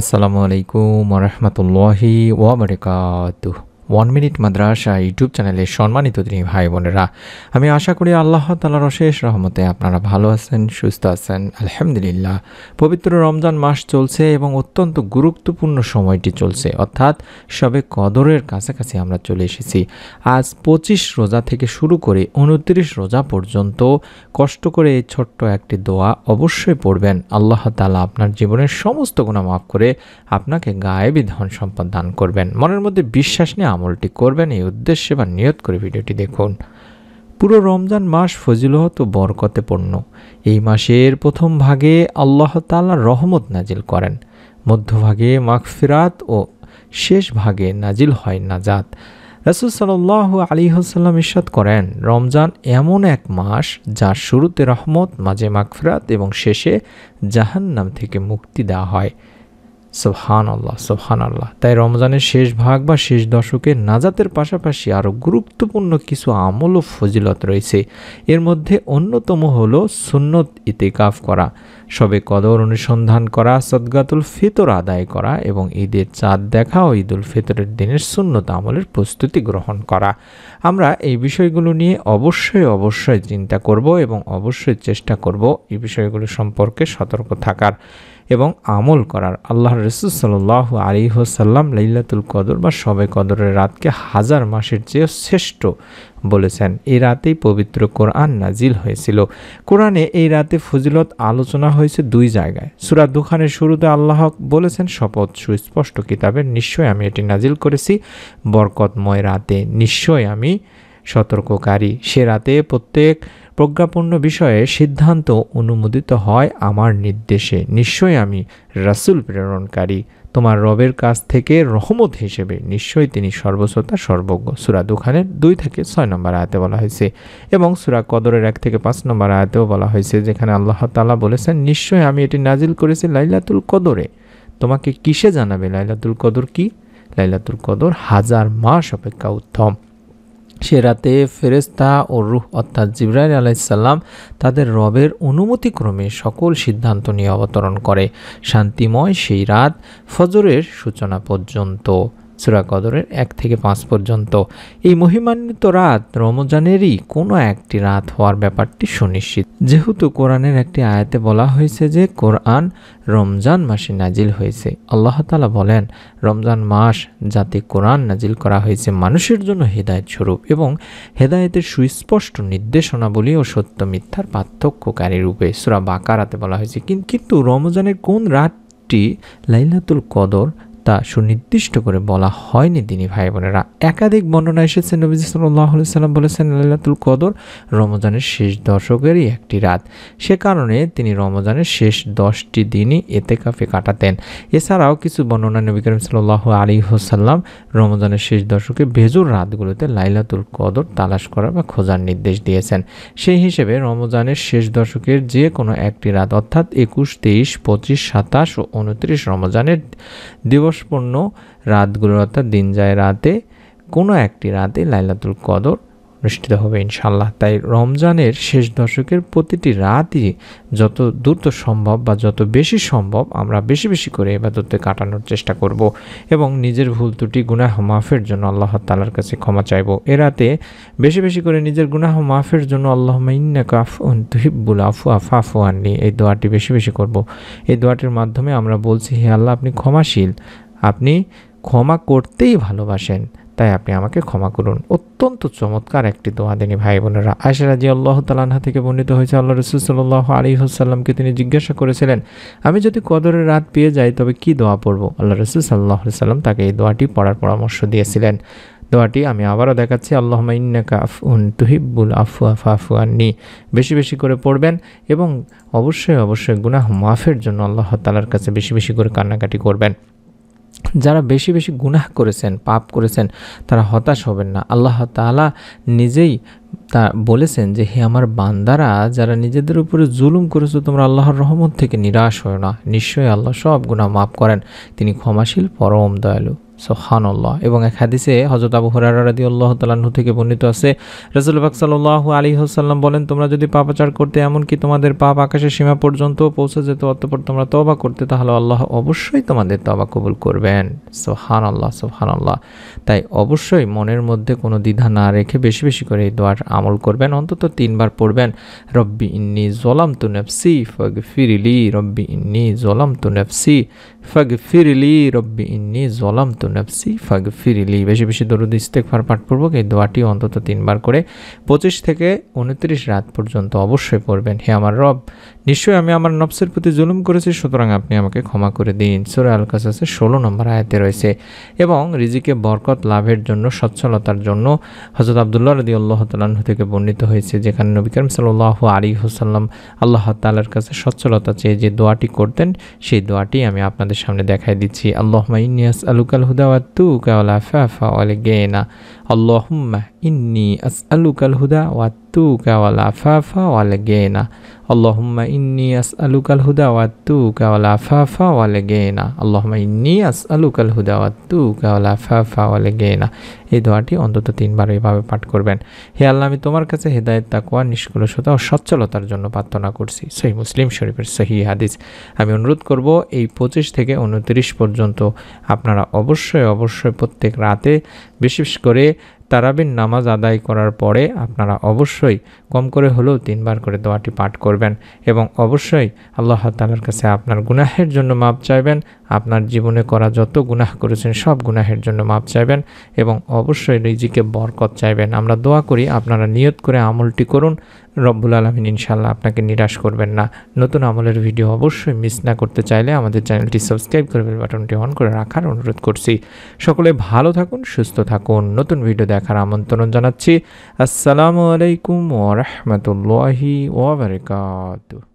আসসালামু আলাইকুম ওয়া রাহমাতুল্লাহি ওয়া বারাকাতুহু। 1 মিনিট মাদ্রাসা ইউটিউব চ্যানেলের সম্মানিত দিনী ভাই বোনেরা, আমি আশা করি আল্লাহ তাআলার অশেষ রহমতে আপনারা ভালো আছেন, সুস্থ আছেন। আলহামদুলিল্লাহ। পবিত্র রমজান মাস চলছে এবং অত্যন্ত গুরুত্বপূর্ণ সময়টি চলছে, অর্থাৎ শবে কদরের কাছাকাছি আমরা চলে এসেছি। আজ 25 রোজা থেকে শুরু করে 29 রোজা পর্যন্ত কষ্ট করে এই ছোট্ট একটি দোয়া অবশ্যই পড়বেন। আল্লাহ তাআলা আপনার জীবনের সমস্ত গুনাহ মাফ করে আপনাকে গায়েবী ধন সম্পদ দান করবেন। মনের মধ্যে বিশ্বাস নিয়ে আমলটি করবেন, এই উদ্দেশ্যে বা নিয়ত করে ভিডিওটি দেখুন। পুরো রমজান মাস ফজিলত ও বরকতে পূর্ণ। এই মাসের প্রথম ভাগে আল্লাহ তাআলা রহমত নাজিল করেন, মধ্যভাগে মাগফিরাত ও শেষ ভাগে নাজিল হয় নাজাত। রাসূল সাল্লাল্লাহু আলাইহি ওয়াসাল্লাম ইরশাদ করেন, রমজান এমন এক মাস যার শুরুতে রহমত, মাঝে মাগফিরাত এবং শেষে জাহান্নাম থেকে মুক্তি দেওয়া হয়। সুবহানাল্লাহ, সুবহানাল্লাহ। তাই রমজানের শেষ ভাগ বা শেষ দশকে নাজাতের পাশাপাশি আরও গুরুত্বপূর্ণ কিছু আমল ও ফজিলত রয়েছে। এর মধ্যে অন্যতম হলো সুন্নত ইতিকাফ করা, শবে কদর অনুসন্ধান করা, সদকাতুল ফিতর আদায় করা এবং ঈদের চাঁদ দেখা ও ঈদুল ফিতরের দিনের সুন্নত আমলের প্রস্তুতি গ্রহণ করা। আমরা এই বিষয়গুলো নিয়ে অবশ্যই চিন্তা করব এবং অবশ্যই চেষ্টা করব এই বিষয়গুলো সম্পর্কে সতর্ক থাকার এবং আমল করার। আল্লাহর রাসূল সাল্লাল্লাহু আলাইহি ওয়াসাল্লাম লাইলাতুল কদর বা শবে কদরের রাতকে হাজার মাসের চেয়ে শ্রেষ্ঠ বলেছেন। এই রাতেই পবিত্র কোরআন নাজিল হয়েছিল। কোরআনে এই রাতে ফজিলত আলোচনা হয়েছে দুই জায়গায়। সূরা দুখানের শুরুতে আল্লাহ বলেছেন, শপথ সুস্পষ্ট কিতাবের, নিশ্চয় আমি এটি নাজিল করেছি বরকতময় রাতে, নিশ্চয় আমি সতর্ককারী। সে রাতে প্রত্যেক প্রজ্ঞাপন্য বিষয়ে সিদ্ধান্ত অনুমোদিত হয় আমার নির্দেশে, নিশ্চয়ই আমি রাসূল প্রেরণকারী তোমার রবের কাছ থেকে রহমত হিসেবে, নিশ্চয়ই তিনি সর্বশ্রোতা সর্বজ্ঞ। সূরা দুখানের 2 থেকে 6 নম্বর আয়াতে বলা হয়েছে এবং সূরা কদরের 1 থেকে 5 নম্বর আয়াতেও বলা হয়েছে, যেখানে আল্লাহ তাআলা বলেছেন, নিশ্চয়ই আমি এটি নাজিল করেছি লাইলাতুল কদরে। তোমাকে কিসে জানাবে লাইলাতুল কদর কি? লাইলাতুল কদর 1000 মাস অপেক্ষা উত্তম। সে রাতে ফেরেশতা ও রূহ অর্থাৎ জিবরাইল আলাইহিস সালাম তাদের রবের অনুমতিক্রমে সকল সিদ্ধান্ত নিয়ে অবতরণ করে। শান্তিময় সেই রাত ফজরের সূচনা পর্যন্ত। সূরা কদরের 1 থেকে 5 পর্যন্ত। এই মহিমান্বিত রাত রমজানেরই কোনো একটি রাত হওয়ার ব্যাপারটি সুনিশ্চিত, যেহেতু কোরআনের একটি আয়াতে বলা হয়েছে যে কোরআন রমজান মাসে নাজিল হয়েছে। আল্লাহ তাআলা বলেন, রমজান মাস যাতে কোরআন নাজিল করা হয়েছে মানুষের জন্য হেদায়েত স্বরূপ এবং হেদায়েতের সুস্পষ্ট নির্দেশনাবলী ও সত্য মিথ্যার পার্থক্যকারী রূপে। সূরা বাকারাতে বলা হয়েছে, কিন্তু রমজানের কোন রাতটি লাইলাতুল কদর তা সুনির্দিষ্ট করে বলা হয়নি। দিনী ভাই বোনেরা, একাধিক বর্ণনা এসেছে। নবীজি সাল্লাল্লাহু আলাইহি সাল্লাম বলেছেন, লাইলাতুল কদর রমজানের শেষ দশকেরই একটি রাত। সে কারণে তিনি রমজানের শেষ 10টি দিনই ইতিকাফে কাটাতেন। এছাড়াও কিছু বর্ণনা নবী করিম সাল্লাল্লাহু আলাইহি ওয়াসাল্লাম রমজানের শেষ দশকে বেজোর রাতগুলোতে লাইলাতুল কদর তালাশ করা বা খোঁজার নির্দেশ দিয়েছেন। সেই হিসেবে রমজানের শেষ দশকের যে কোনো একটি রাত অর্থাৎ 21, 23, 25, 27 ও 29 রমজানের দিবসপূর্ণ রাতগুলোর অর্থাৎ দিন যায় রাতে কোনো একটি রাতে লাইলাতুল কদর অনুষ্ঠিত হবে ইনশাআল্লাহ। তাই রমজানের শেষ দশকের প্রতিটি রাতই যত দ্রুত সম্ভব বা যত বেশি সম্ভব আমরা বেশি করে ইবাদতে কাটানোর চেষ্টা করব এবং নিজের ভুল ত্রুটি গুনাহ মাফের জন্য আল্লাহ তাআলার কাছে ক্ষমা চাইব। এ রাতে বেশি করে নিজের গুনাহ মাফের জন্য আল্লাহুম্মা ইন্নাকা আফউন তুহিব্বুল আফওয়া ফাফু আননি এই দোয়াটি বেশি করব। এই দোয়াটির মাধ্যমে আমরা বলছি, হে আল্লাহ, আপনি ক্ষমাশীল, আপনি ক্ষমা করতেই ভালোবাসেন, তাই আপনি আমাকে ক্ষমা করুন। অত্যন্ত চমৎকার একটি দোয়া দিনী ভাই বোনেরা। আয়েশা রাদিয়াল্লাহু তাআলা আনহা থেকে বর্ণিত হয়েছে, আল্লাহ রাসূল সাল্লাল্লাহু আলাইহি ওয়াসাল্লামকে তিনি জিজ্ঞাসা করেছিলেন, আমি যদি কদরের রাত পেয়ে যাই তবে কি দোয়া পড়ব? আল্লাহ রাসূল সাল্লাল্লাহু আলাইহি ওয়াসাল্লাম তাকে এই দোয়াটি পড়ার পরামর্শ দিয়েছিলেন। দোয়াটি আমি আবারও দেখাচ্ছি, আল্লাহুম্মা ইন্নাকা আফউন তুহিব্বুল আফওয়া ফাফু আননি। বেশি করে পড়বেন এবং অবশ্যই গুনাহ মাফের জন্য আল্লাহ তাআলার কাছে বেশি করে কান্নাকাটি করবেন। যারা বেশি গুনাহ করেছেন, পাপ করেছেন, তারা হতাশ হবেন না। আল্লাহ তাআলা নিজেই তা বলেছেন যে, হে আমার বান্দারা, যারা নিজেদের উপরে জুলুম করেছো, তোমরা আল্লাহর রহমত থেকে নিরাশ হও না, নিশ্চয়ই আল্লাহ সব গুনাহ মাফ করেন, তিনি ক্ষমাশীল, পরম দয়ালু। সুবহানাল্লাহ। এবং এক হাদিসে হযরত আবু হুরায়রা রাদিয়াল্লাহু তাআলা আনহু থেকে বর্ণিত আছে, রাসূল পাক সাল্লাল্লাহু আলাইহি ওয়াসাল্লাম বলেন, তোমরা যদি পাপাচার করতে, এমনকি তোমাদের পাপ আকাশের সীমা পর্যন্ত পৌঁছে যেত, অতঃপর তোমরা তওবা করতে, তাহলে আল্লাহ অবশ্যই তোমাদের তওবা কবুল করবেন। সুবহানাল্লাহ, সুবহানাল্লাহ। তাই অবশ্যই মনের মধ্যে কোনো দ্বিধা না রেখে বেশি বেশি করে এই দোয়ার আমল করবেন, অন্তত 3 বার পড়বেন। রব্বি ইন্নী যালামতু নাফসি ফাগফিরলি, রব্বি ইন্নী যালামতু নাফসি ফাগফিরলি, রব্বি ইন্নী যালামতু নাফসি ফাগফিরলি। বেশি বেশি দরুদ ইস্তেগফার পাঠ পূর্বক এই দোয়াটি অন্তত 3 বার করে 25 থেকে 29 রাত পর্যন্ত অবশ্যই পড়বেন। হে আমার রব, নিশ্চয়ই আমি আমার নফসের প্রতি জুলুম করেছি, সুতরাং আপনি আমাকে ক্ষমা করে দিন। সূরা আল কাসাসের 16 নম্বর আয়াতে রয়েছে। এবং রিজিকে বরকত লাভের জন্য, সচ্ছলতার জন্য হযরত আব্দুল্লাহ রাদিয়াল্লাহু তাআলা আনহু থেকে বর্ণিত হয়েছে, যেখানে নবী করিম সাল্লাল্লাহু আলাইহি ওয়াসাল্লাম আল্লাহ তাআলার কাছে সচ্ছলতা চেয়ে যে দোয়াটি করতেন, সেই দোয়াটি আমি আপনাদের সামনে দেখাই দিচ্ছি। আল্লাহুম্মা ইন্নী আসআলুকাল হুদা ওয়াত তুকা ওয়াল আফাফা ওয়াল গিনা। আল্লাহুম্মা ইন্নী আসআলুকাল হুদা ওয়াত তুকা ওয়াল আফাফা ওয়াল গিনা। আল্লাহুম্মা ইন্নী আসআলুকাল হুদা ওয়াত তুকা ওয়াল আফাফা ওয়াল গিনা। আল্লাহুম্মা ইন্নী আসআলুকাল হুদা ওয়াত তুকা ওয়াল আফাফা ওয়াল গিনা। এই দোয়াটি অন্তত 3 বার এইভাবে পাঠ করবেন। হে আল্লাহ, আমি তোমার কাছে হেদায়েত, তাকওয়া, নিষ্কলুষতা ও সচ্ছলতার জন্য প্রার্থনা করছি। সহিহ মুসলিম শরীফের সহিহ হাদিস। আমি অনুরোধ করব, এই 25 থেকে 29 পর্যন্ত আপনারা অবশ্যই অবশ্যই প্রত্যেক রাতে বিশেষ করে তারাবির নামাজ আদায় করার পরে আপনারা অবশ্যই কম করে হলেও 3 বার করে দোয়াটি পাঠ করবেন। এবং অবশ্যই আল্লাহ তাআলার কাছে আপনার গুনাহের জন্য মাপ চাইবেন। আপনার জীবনে করা যত গুনাহ করেছেন সব গুনাহের জন্য মাপ চাইবেন এবং অবশ্যই রিজিকে বরকত চাইবেন। আমরা দোয়া করি, আপনারা নিয়ত করে আমলটি করুন। রব্বুল আলামিন ইনশাআল্লাহ আপনাকে নিরাশ করবেন না। নতুন আমলের ভিডিও অবশ্যই মিস না করতে চাইলে আমাদের চ্যানেলটি সাবস্ক্রাইব করে বেল বাটনটি অন করে রাখার অনুরোধ করছি। সকলে ভালো থাকুন, সুস্থ থাকুন। নতুন ভিডিও দেখার আমন্ত্রণ জানাচ্ছি। আসসালামু আলাইকুম ওয়া রাহমাতুল্লাহি ওয়া বারাকাতুহু।